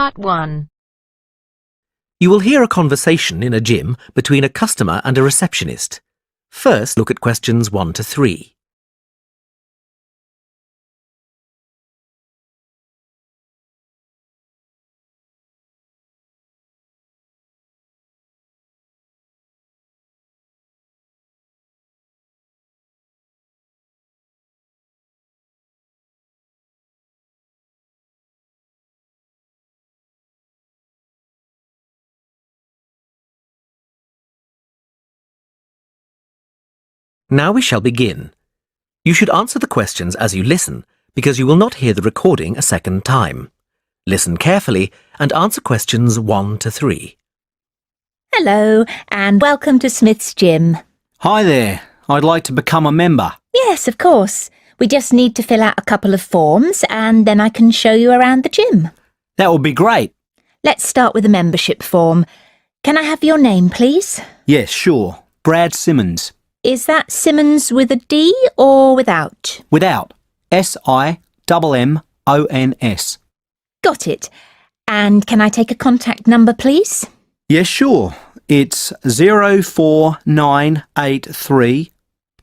Part 1. You will hear a conversation in a gym between a customer and a receptionist. First, look at questions 1 to 3. Now we shall begin. You should answer the questions as you listen, because you will not hear the recording a second time. Listen carefully and answer questions 1 to 3. Hello, and welcome to Smith's Gym. Hi there. I'd like to become a member. Yes, of course. We just need to fill out a couple of forms and then I can show you around the gym. That would be great. Let's start with the membership form. Can I have your name, please? Yes, sure. Brad Simmons. Is that Simmons with a D or without? Without. SIMMONS. Got it. And can I take a contact number, please? Yes, sure. It's 04983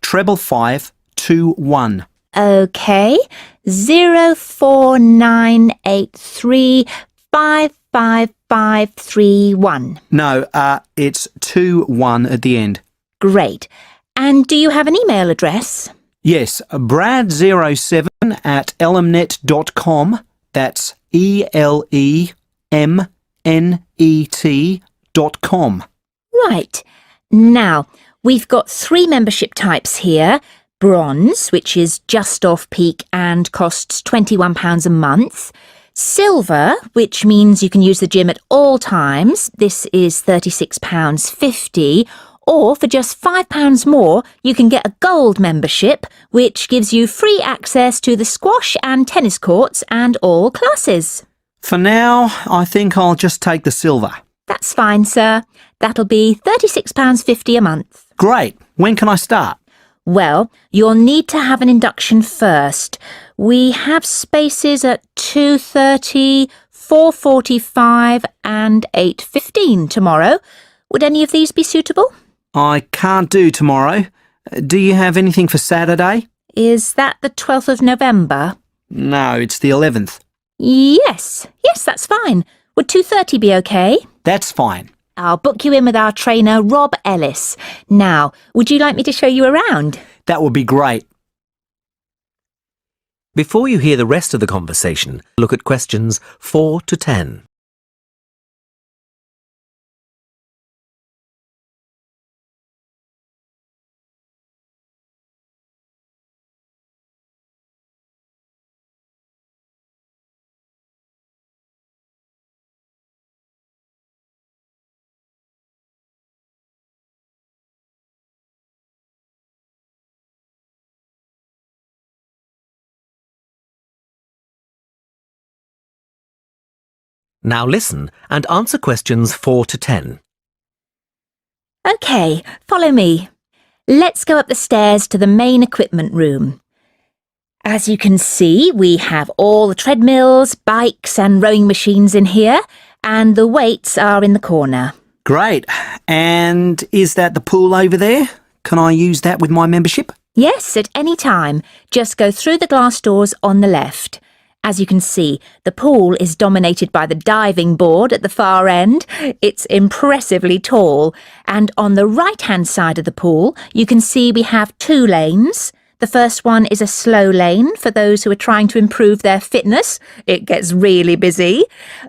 55521. OK. 04983 55531. No, it's 21 at the end. Great. And do you have an email address? Yes, brad07@elemnet.com. That's ELEMNET.com. Right. Now, we've got 3 membership types here. Bronze, which is just off peak and costs £21 a month. Silver, which means you can use the gym at all times. This is £36.50. Or for just £5 more, you can get a gold membership, which gives you free access to the squash and tennis courts and all classes. For now, I think I'll just take the silver. That's fine, sir. That'll be £36.50 a month. Great. When can I start? Well, you'll need to have an induction first. We have spaces at 2:30, 4:45 and 8:15 tomorrow. Would any of these be suitable? I can't do tomorrow. Do you have anything for Saturday? Is that the 12th of November? No, it's the 11th. Yes, that's fine. Would 2:30 be okay? That's fine. I'll book you in with our trainer, Rob Ellis. Now, would you like me to show you around? That would be great. Before you hear the rest of the conversation, look at questions 4 to 10. Now listen and answer questions 4 to 10. OK, follow me. Let's go up the stairs to the main equipment room. As you can see, we have all the treadmills, bikes and rowing machines in here, and the weights are in the corner. Great. And is that the pool over there? Can I use that with my membership? Yes, at any time. Just go through the glass doors on the left. As you can see, the pool is dominated by the diving board at the far end. It's impressively tall. And on the right-hand side of the pool, you can see we have 2 lanes. The first one is a slow lane for those who are trying to improve their fitness. It gets really busy.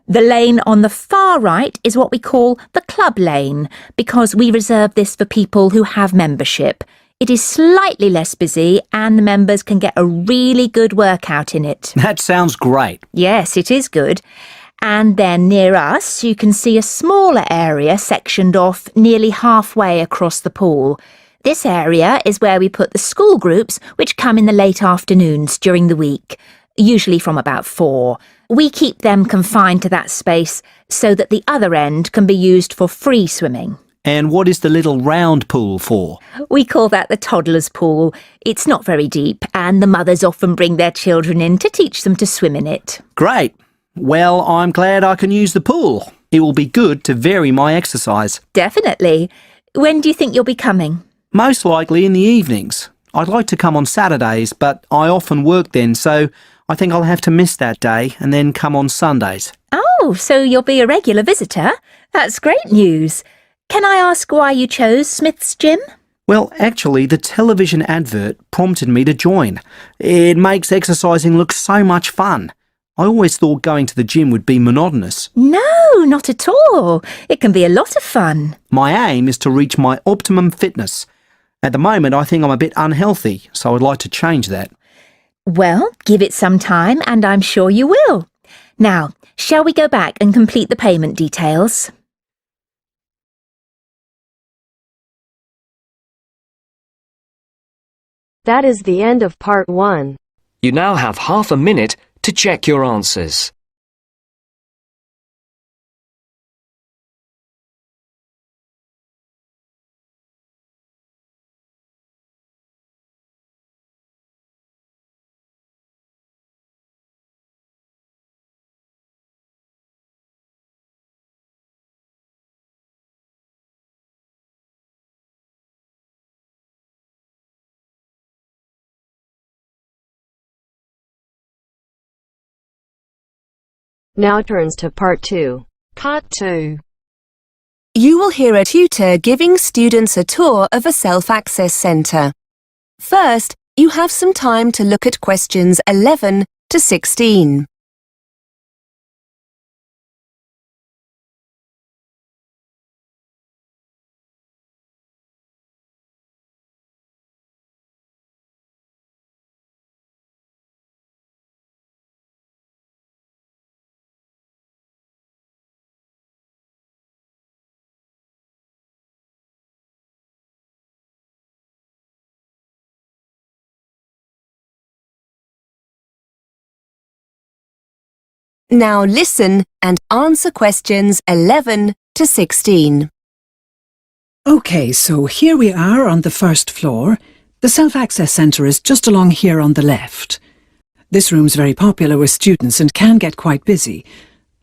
The lane on the far right is what we call the club lane, because we reserve this for people who have membership. It is slightly less busy and the members can get a really good workout in it. That sounds great. Yes, it is good. And then near us, you can see a smaller area sectioned off nearly halfway across the pool. This area is where we put the school groups which come in the late afternoons during the week, usually from about 4. We keep them confined to that space so that the other end can be used for free swimming. And what is the little round pool for? We call that the toddler's pool. It's not very deep and the mothers often bring their children in to teach them to swim in it. Great. Well, I'm glad I can use the pool. It will be good to vary my exercise. Definitely. When do you think you'll be coming? Most likely in the evenings. I'd like to come on Saturdays, but I often work then, so I think I'll have to miss that day and then come on Sundays. Oh, so you'll be a regular visitor? That's great news. Can I ask why you chose Smith's Gym? Well, actually, the television advert prompted me to join. It makes exercising look so much fun. I always thought going to the gym would be monotonous. No, not at all. It can be a lot of fun. My aim is to reach my optimum fitness. At the moment, I think I'm a bit unhealthy, so I'd like to change that. Well, give it some time and I'm sure you will. Now, shall we go back and complete the payment details? That is the end of part 1. You now have half a minute to check your answers. Now turns to part 2. Part 2. You will hear a tutor giving students a tour of a self-access centre. First, you have some time to look at questions 11 to 16. Now listen and answer questions 11 to 16. OK, so here we are on the first floor. The self-access centre is just along here on the left. This room's very popular with students and can get quite busy.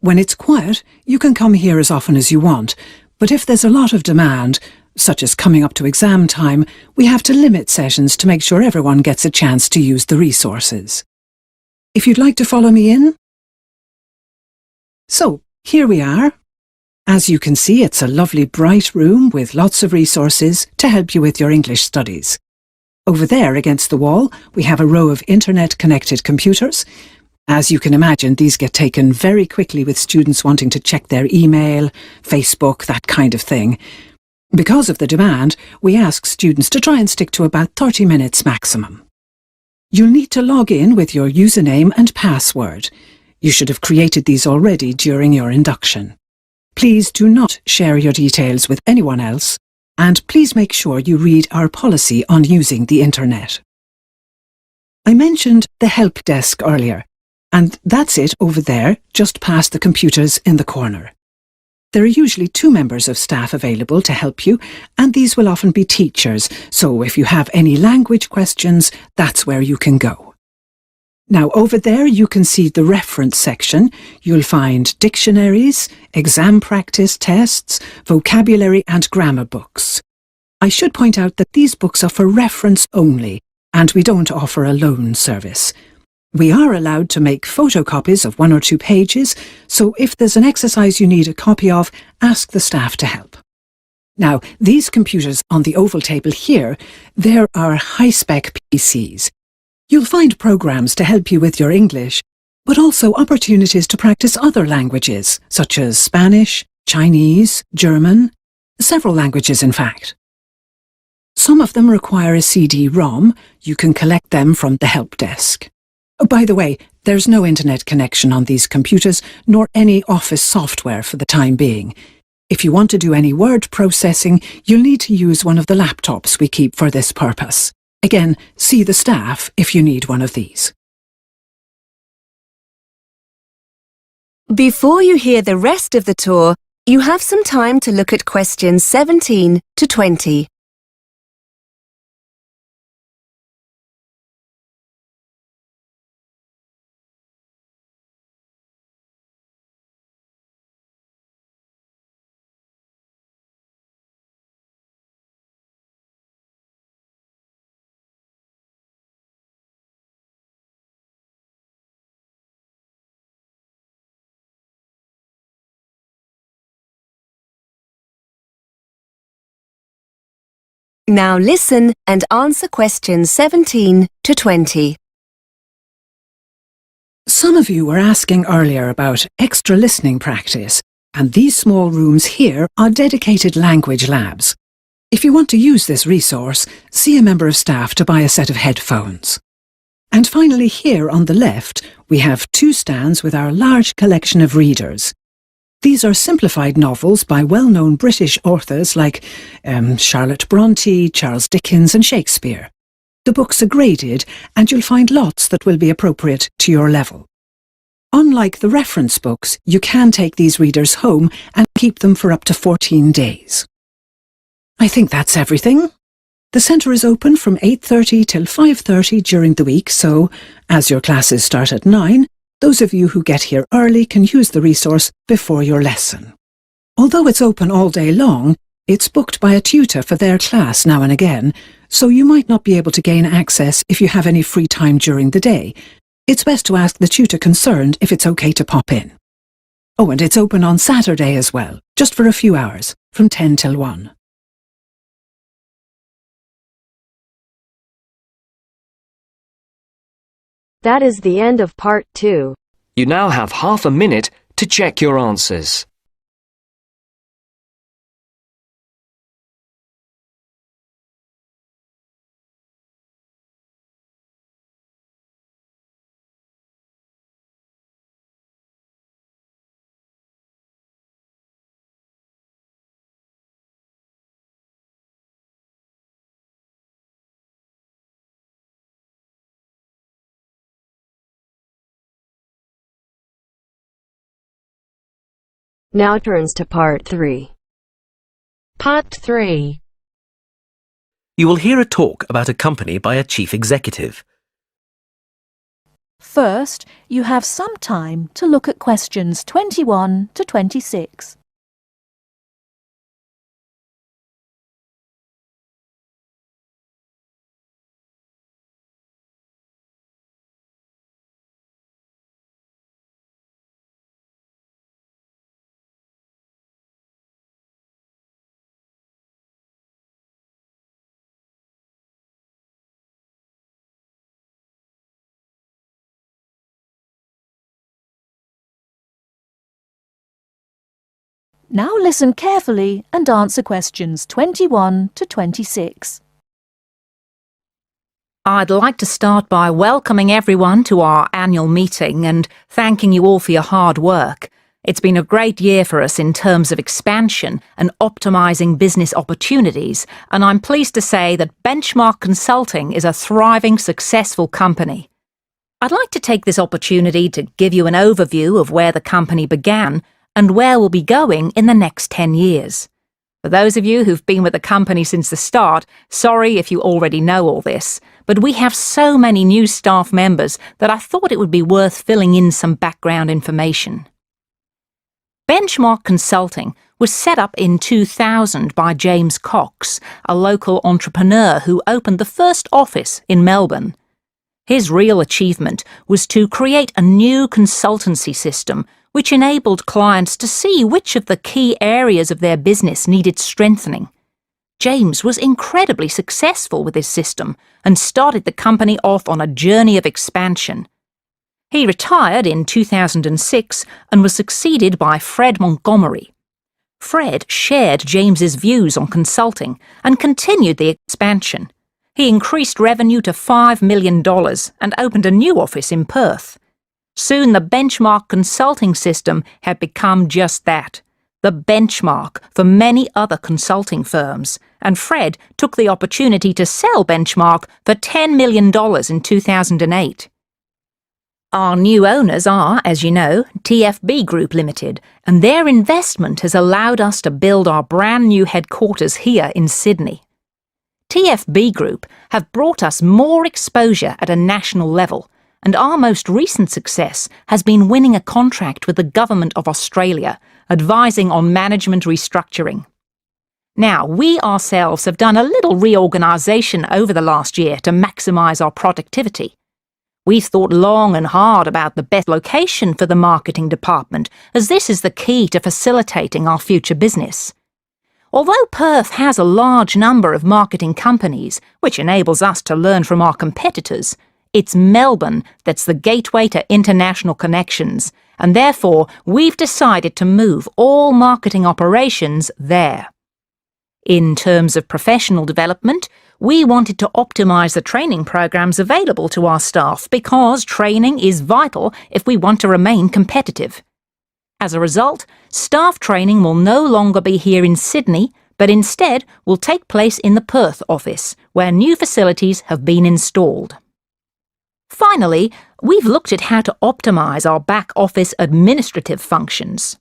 When it's quiet, you can come here as often as you want, but if there's a lot of demand, such as coming up to exam time, we have to limit sessions to make sure everyone gets a chance to use the resources. If you'd like to follow me in. So, here we are. As you can see, it's a lovely bright room with lots of resources to help you with your English studies. Over there against the wall, we have a row of internet-connected computers. As you can imagine, these get taken very quickly with students wanting to check their email, Facebook, that kind of thing. Because of the demand, we ask students to try and stick to about 30 minutes maximum. You'll need to log in with your username and password. You should have created these already during your induction. Please do not share your details with anyone else, and please make sure you read our policy on using the internet. I mentioned the help desk earlier, and that's it over there, just past the computers in the corner. There are usually 2 members of staff available to help you, and these will often be teachers, so if you have any language questions, that's where you can go. Now, over there you can see the reference section. You'll find dictionaries, exam practice tests, vocabulary and grammar books. I should point out that these books are for reference only, and we don't offer a loan service. We are allowed to make photocopies of 1 or 2 pages, so if there's an exercise you need a copy of, ask the staff to help. Now, these computers on the oval table here, they're our high-spec PCs. You'll find programs to help you with your English, but also opportunities to practice other languages, such as Spanish, Chinese, German, several languages in fact. Some of them require a CD-ROM. You can collect them from the help desk. By the way, there's no internet connection on these computers, nor any office software for the time being. If you want to do any word processing, you'll need to use one of the laptops we keep for this purpose. Again, see the staff if you need one of these. Before you hear the rest of the tour, you have some time to look at questions 17 to 20. Now listen and answer questions 17 to 20. Some of you were asking earlier about extra listening practice, and these small rooms here are dedicated language labs. If you want to use this resource, see a member of staff to buy a set of headphones. And finally, here on the left, we have 2 stands with our large collection of readers. These are simplified novels by well-known British authors like Charlotte Bronte, Charles Dickens and Shakespeare. The books are graded, and you'll find lots that will be appropriate to your level. Unlike the reference books, you can take these readers home and keep them for up to 14 days. I think that's everything. The centre is open from 8:30 till 5:30 during the week, so, as your classes start at 9, those of you who get here early can use the resource before your lesson. Although it's open all day long, it's booked by a tutor for their class now and again, so you might not be able to gain access if you have any free time during the day. It's best to ask the tutor concerned if it's okay to pop in. Oh, and it's open on Saturday as well, just for a few hours, from 10 till 1. That is the end of part 2. You now have half a minute to check your answers. Now turns to part 3. Part 3. You will hear a talk about a company by a chief executive. First, you have some time to look at questions 21 to 26. Now listen carefully and answer questions 21 to 26. I'd like to start by welcoming everyone to our annual meeting and thanking you all for your hard work. It's been a great year for us in terms of expansion and optimising business opportunities, and I'm pleased to say that Benchmark Consulting is a thriving, successful company. I'd like to take this opportunity to give you an overview of where the company began and where we'll be going in the next 10 years. For those of you who've been with the company since the start, sorry if you already know all this, but we have so many new staff members that I thought it would be worth filling in some background information. Benchmark Consulting was set up in 2000 by James Cox, a local entrepreneur who opened the first office in Melbourne. His real achievement was to create a new consultancy system which enabled clients to see which of the key areas of their business needed strengthening. James was incredibly successful with his system and started the company off on a journey of expansion. He retired in 2006 and was succeeded by Fred Montgomery. Fred shared James's views on consulting and continued the expansion. He increased revenue to $5 million and opened a new office in Perth. Soon the Benchmark Consulting system had become just that, the benchmark for many other consulting firms, and Fred took the opportunity to sell Benchmark for $10 million in 2008. Our new owners are, as you know, TFB Group Limited, and their investment has allowed us to build our brand new headquarters here in Sydney. TFB Group have brought us more exposure at a national level, and our most recent success has been winning a contract with the Government of Australia, advising on management restructuring. Now, we ourselves have done a little reorganisation over the last year to maximise our productivity. We've thought long and hard about the best location for the marketing department, as this is the key to facilitating our future business. Although Perth has a large number of marketing companies, which enables us to learn from our competitors, it's Melbourne that's the gateway to international connections, and therefore we've decided to move all marketing operations there. In terms of professional development, we wanted to optimise the training programs available to our staff because training is vital if we want to remain competitive. As a result, staff training will no longer be here in Sydney, but instead will take place in the Perth office, where new facilities have been installed. Finally, we've looked at how to optimise our back-office administrative functions.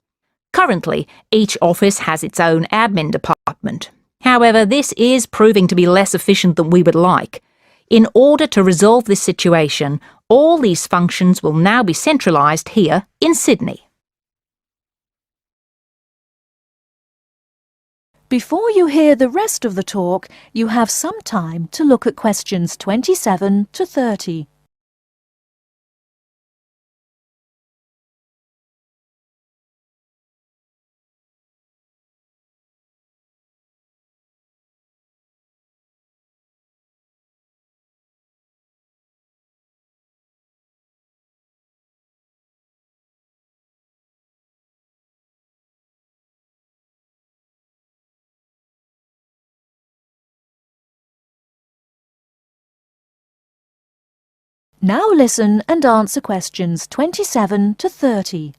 Currently, each office has its own admin department. However, this is proving to be less efficient than we would like. In order to resolve this situation, all these functions will now be centralised here in Sydney. Before you hear the rest of the talk, you have some time to look at questions 27 to 30. Now listen and answer questions 27 to 30.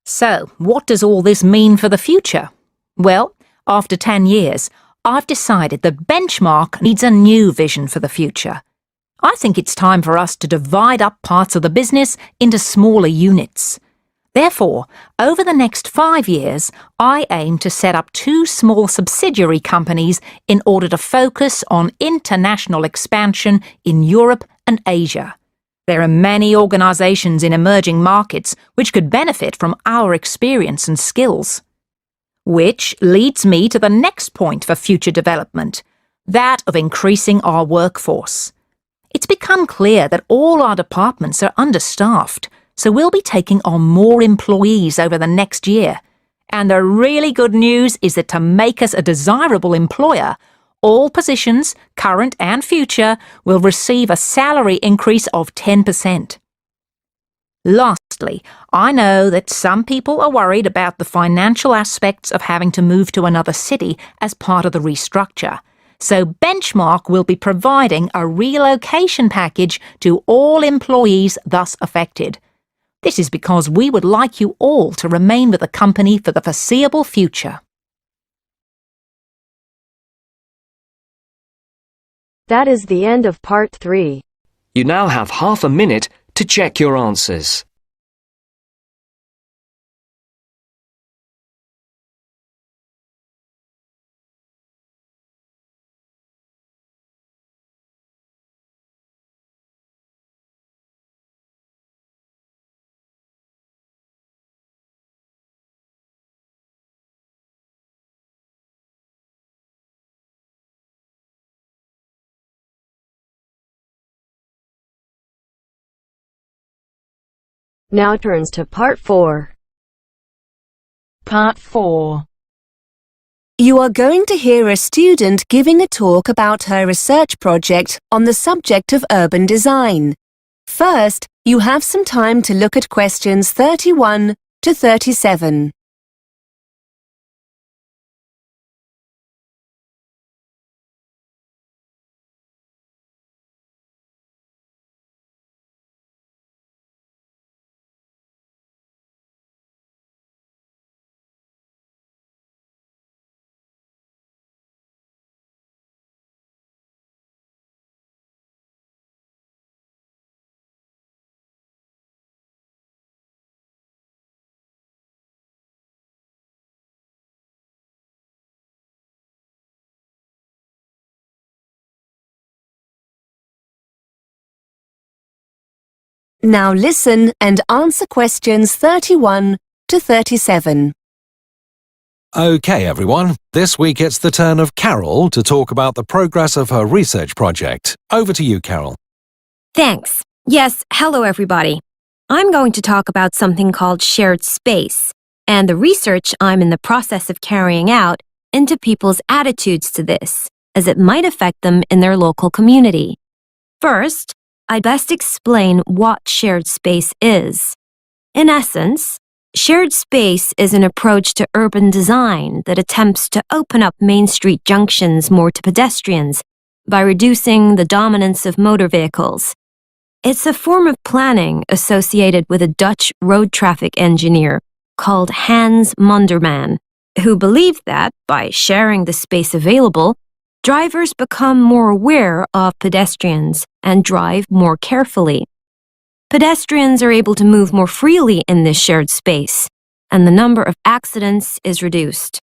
So, what does all this mean for the future? Well, after 10 years, I've decided that Benchmark needs a new vision for the future. I think it's time for us to divide up parts of the business into smaller units. Therefore, over the next 5 years, I aim to set up 2 small subsidiary companies in order to focus on international expansion in Europe and Asia. There are many organisations in emerging markets which could benefit from our experience and skills. Which leads me to the next point for future development, that of increasing our workforce. It's become clear that all our departments are understaffed, so we'll be taking on more employees over the next year. And the really good news is that to make us a desirable employer, all positions, current and future, will receive a salary increase of 10%. Lastly, I know that some people are worried about the financial aspects of having to move to another city as part of the restructure. So Benchmark will be providing a relocation package to all employees thus affected. This is because we would like you all to remain with the company for the foreseeable future. That is the end of part 3. You now have half a minute to check your answers. Now turns to part 4. Part 4. You are going to hear a student giving a talk about her research project on the subject of urban design. First, you have some time to look at questions 31 to 37. Now listen and answer questions 31 to 37. OK, everyone. This week it's the turn of Carol to talk about the progress of her research project. Over to you, Carol. Thanks. Yes, hello everybody. I'm going to talk about something called shared space, and the research I'm in the process of carrying out into people's attitudes to this, as it might affect them in their local community. First, I'd best explain what shared space is. In essence, shared space is an approach to urban design that attempts to open up main street junctions more to pedestrians by reducing the dominance of motor vehicles. It's a form of planning associated with a Dutch road traffic engineer called Hans Monderman, who believed that by sharing the space available, drivers become more aware of pedestrians and drive more carefully. Pedestrians are able to move more freely in this shared space, and the number of accidents is reduced.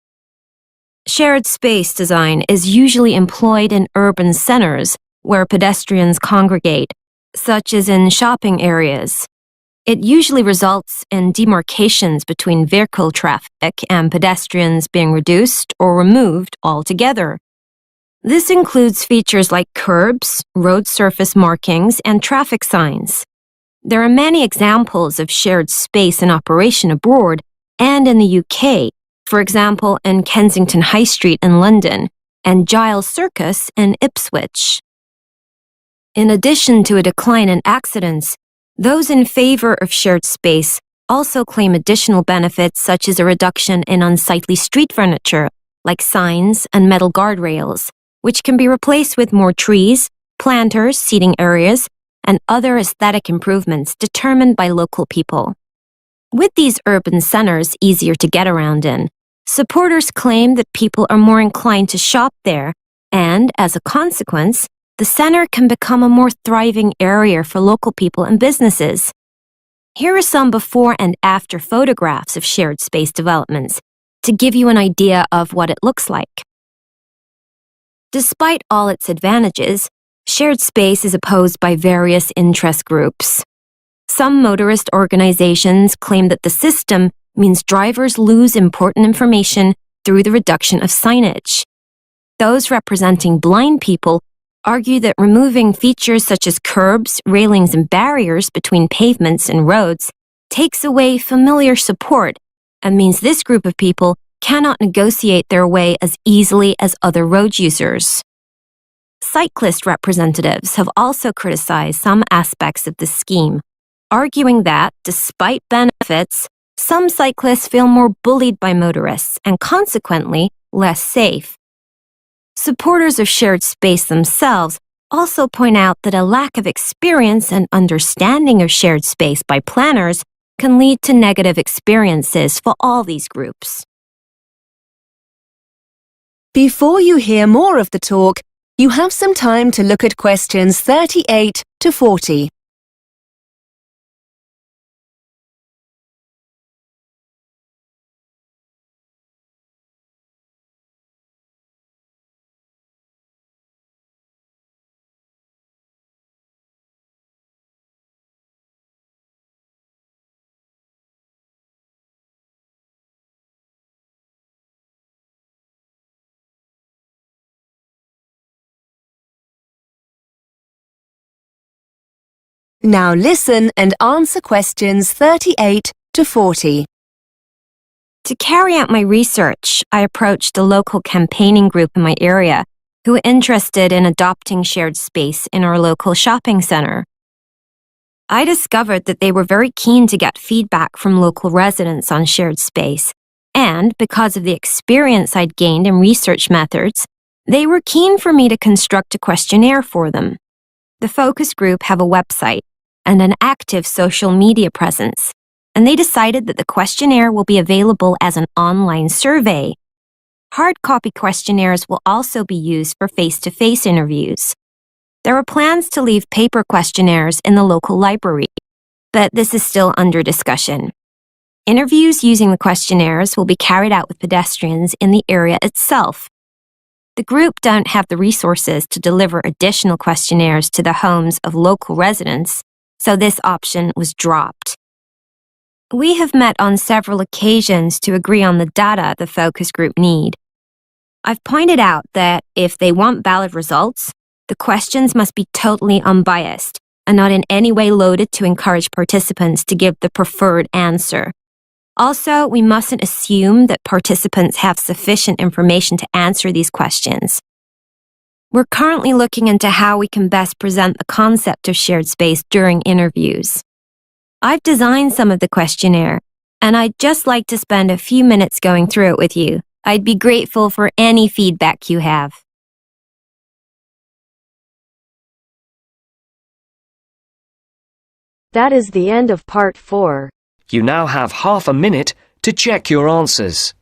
Shared space design is usually employed in urban centers where pedestrians congregate, such as in shopping areas. It usually results in demarcations between vehicle traffic and pedestrians being reduced or removed altogether. This includes features like curbs, road surface markings, and traffic signs. There are many examples of shared space in operation abroad and in the UK, for example in Kensington High Street in London and Giles Circus in Ipswich. In addition to a decline in accidents, those in favor of shared space also claim additional benefits such as a reduction in unsightly street furniture, like signs and metal guardrails, which can be replaced with more trees, planters, seating areas, and other aesthetic improvements determined by local people. With these urban centers easier to get around in, supporters claim that people are more inclined to shop there, and as a consequence, the center can become a more thriving area for local people and businesses. Here are some before and after photographs of shared space developments to give you an idea of what it looks like. Despite all its advantages, shared space is opposed by various interest groups. Some motorist organizations claim that the system means drivers lose important information through the reduction of signage. Those representing blind people argue that removing features such as curbs, railings, and barriers between pavements and roads takes away familiar support and means this group of people cannot negotiate their way as easily as other road users. Cyclist representatives have also criticized some aspects of the scheme, arguing that, despite benefits, some cyclists feel more bullied by motorists and consequently less safe. Supporters of shared space themselves also point out that a lack of experience and understanding of shared space by planners can lead to negative experiences for all these groups. Before you hear more of the talk, you have some time to look at questions 38 to 40. Now listen and answer questions 38 to 40. To carry out my research, I approached a local campaigning group in my area who were interested in adopting shared space in our local shopping center. I discovered that they were very keen to get feedback from local residents on shared space, and because of the experience I'd gained in research methods, they were keen for me to construct a questionnaire for them. The focus group have a website and an active social media presence, and they decided that the questionnaire will be available as an online survey. Hard copy questionnaires will also be used for face-to-face interviews. There are plans to leave paper questionnaires in the local library, but this is still under discussion. Interviews using the questionnaires will be carried out with pedestrians in the area itself. The group don't have the resources to deliver additional questionnaires to the homes of local residents, so this option was dropped. We have met on several occasions to agree on the data the focus group need. I've pointed out that if they want valid results, the questions must be totally unbiased and not in any way loaded to encourage participants to give the preferred answer. Also, we mustn't assume that participants have sufficient information to answer these questions. We're currently looking into how we can best present the concept of shared space during interviews. I've designed some of the questionnaire, and I'd just like to spend a few minutes going through it with you. I'd be grateful for any feedback you have. That is the end of part 4. You now have half a minute to check your answers.